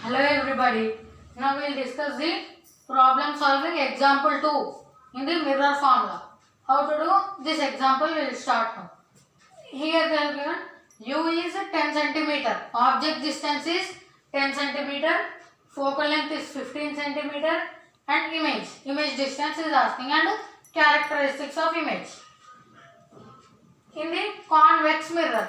Hello everybody. Now we will discuss the problem solving example 2 in the mirror formula. How to do this example we will start now. Here they are given U is 10 centimeter. Object distance is 10 centimeter. Focal length is 15 centimeter and image distance is asking and characteristics of image. In the convex mirror.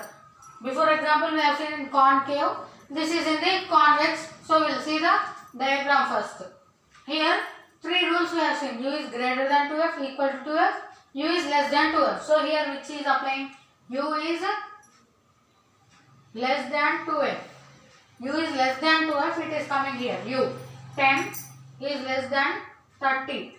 Before example we have seen in concave. This is in the convex. So we will see the diagram first. Here 3 rules we have seen. U is greater than 2f, equal to 2f. U is less than 2f. So here which is applying? U is less than 2f. U is less than 2f. It is coming here. U 10 is less than 30.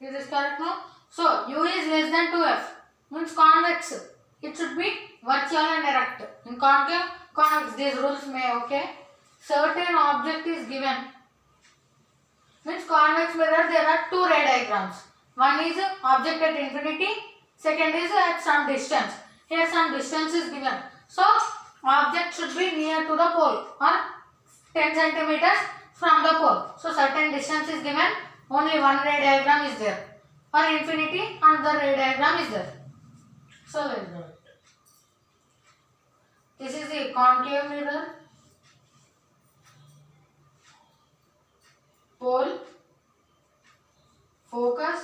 Is this correct now? So U is less than 2f means convex. It should be virtual and erect. In concave, convex. These rules may okay. Certain object is given. Means convex mirror there are 2 ray diagrams. One is object at infinity. Second is at some distance. Here some distance is given. So object should be near to the pole or 10 centimeters from the pole. So certain distance is given. Only one ray diagram is there. For infinity another ray diagram is there. So let us do it. This is the concave mirror. Pole, focus,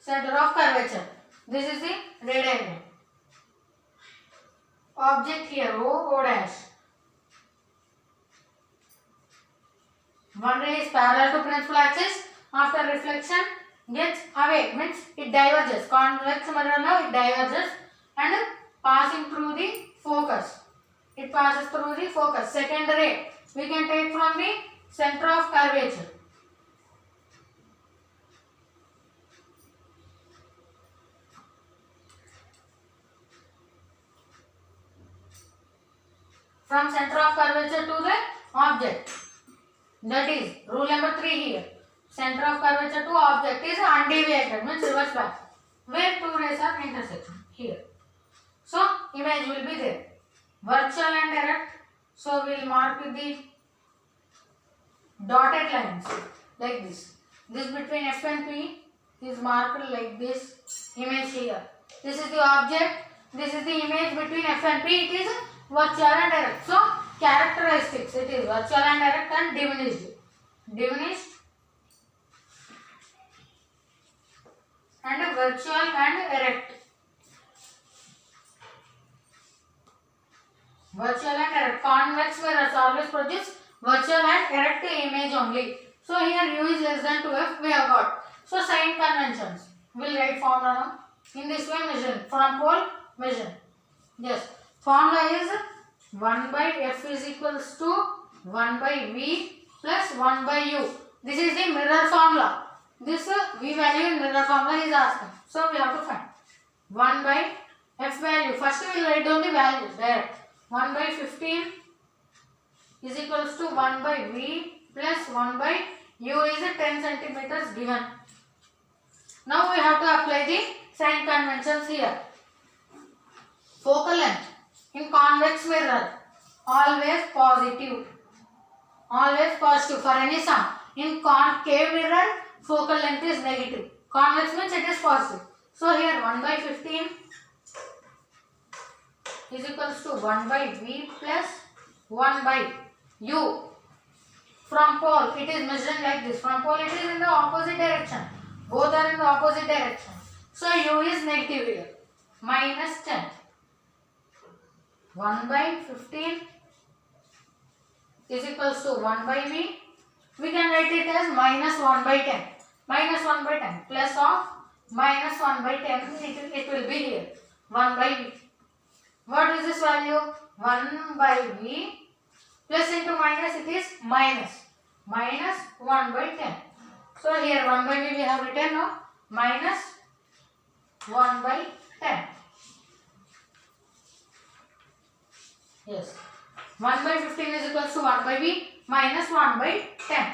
center of curvature. This is the ray diagram. Object here O dash. One ray is parallel to principal axis. After reflection gets away, means it diverges. Convex mirror now it diverges and passing through the focus. It passes through the focus. Second ray we can take from the center of curvature. From center of curvature to the object. That is rule number 3 here. Center of curvature to object is undeviated, means reverse back. Where 2 rays are intersecting. Here. So image will be there. Virtual and erect. So we will mark with the dotted lines like this. This between F and P is marked like this. Image here. This is the object. This is the image between F and P. It is virtual and erect. So characteristics. It is virtual and erect and diminished. Diminished and virtual and erect. Virtual and erect. Convex mirrors always produce virtual and erect image only. So here U is less than 2f we have got. So sign conventions. We will write formula now. In this way measure. From pole measure. Yes. Formula is 1 by f is equals to 1 by v plus 1 by u. This is the mirror formula. This v value in mirror formula is asking. So we have to find 1 by f value. First we will write down the values there. 1 by 15 is equals to 1 by v plus 1 by u is 10 centimeters given. Now we have to apply the sign conventions here. Focal length in convex mirror always positive. Always positive for any sum. In concave mirror focal length is negative. Convex means it is positive. So here 1 by 15 is equals to 1 by v plus 1 by u. From pole it is measuring like this. From pole it is in the opposite direction. Both are in the opposite direction. So u is negative here. Minus 10. 1 by 15 is equals to 1 by v. We can write it as minus 1 by 10. Minus 1 by 10 plus of minus 1 by 10 it will be here. 1 by v. What is this value? 1 by v plus into minus it is minus. Minus 1 by 10. So here 1 by v we have written now. Minus 1 by 10. Yes. 1 by 15 is equals to 1 by v minus 1 by 10.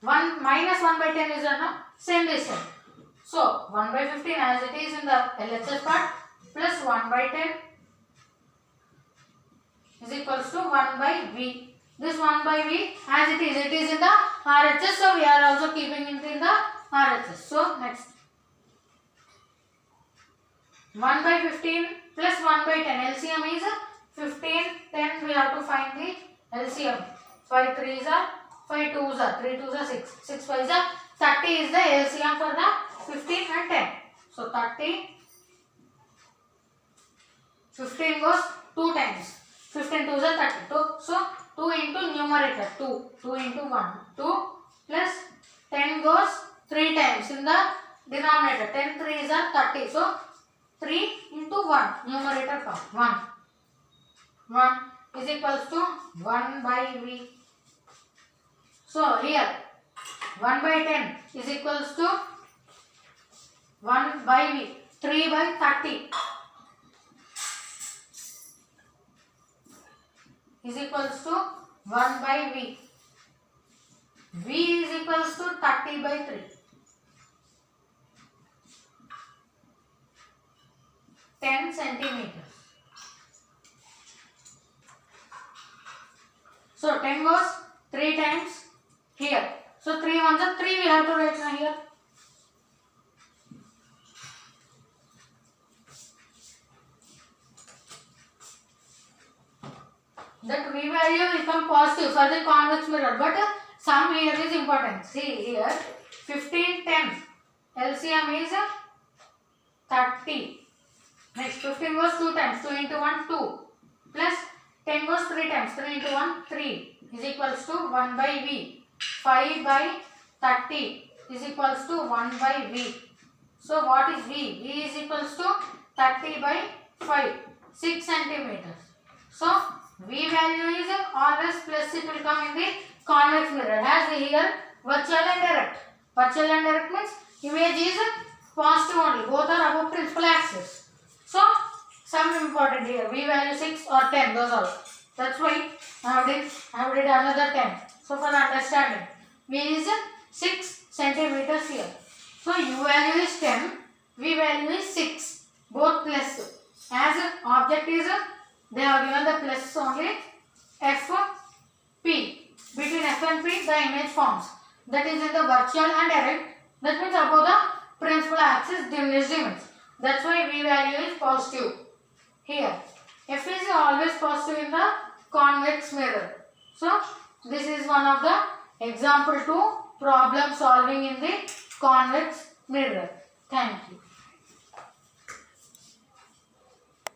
1 minus 1 by 10 is same distance. So 1 by 15 as it is in the LHS part plus 1 by 10 is equals to 1 by v. This 1 by V as it is in the RHS, so we are also keeping it in the RHS. So next 1 by 15 plus 1 by 10, LCM is 15, 10 we have to find the LCM. 5 3s are 5 2s are 3 2s are 6, 6 5s are 30 is the LCM for the 15 and 10. So 30, 15 goes 2 times, 15 2s are 32. So 2 into numerator 2, 2 into 1, 2 plus 10 goes 3 times in the denominator, 10 3s are 30. So 3 into 1, numerator part 1 is equals to 1 by V. So here 1 by 10 is equals to 1 by V, 3 by 30 is equals to 1 by V. V is equals to 30 by 3. 10 centimeters. So 10 goes 3 times here. So 3 ones are 3 we have to write now here. That V value will become positive for the convex mirror, but sum here is important. See here 15 10 LCM is 30. Next 15 goes 2 times, 2 into 1 2 plus 10 goes 3 times, 3 into 1 3 is equals to 1 by V. 5 by 30 is equals to 1 by V. So what is V? V is equals to 30 by 5, 6 centimeters. So V value is always plus, it will come in the convex mirror. As here virtual and direct. Virtual and direct means image is positive only. Both are above principal axis. So some important here. V value 6 or 10, those all. That's why I have did another 10. So for understanding, V is 6 centimeters here. So U value is 10, V value is 6. Both plus. As object is, they have given the plus only. F P. Between F and P the image forms. That is in the virtual and direct. That means above the principal axis diminished image. That's why V value is positive. Here F is always positive in the convex mirror. So this is one of the example 2 problem solving in the convex mirror. Thank you.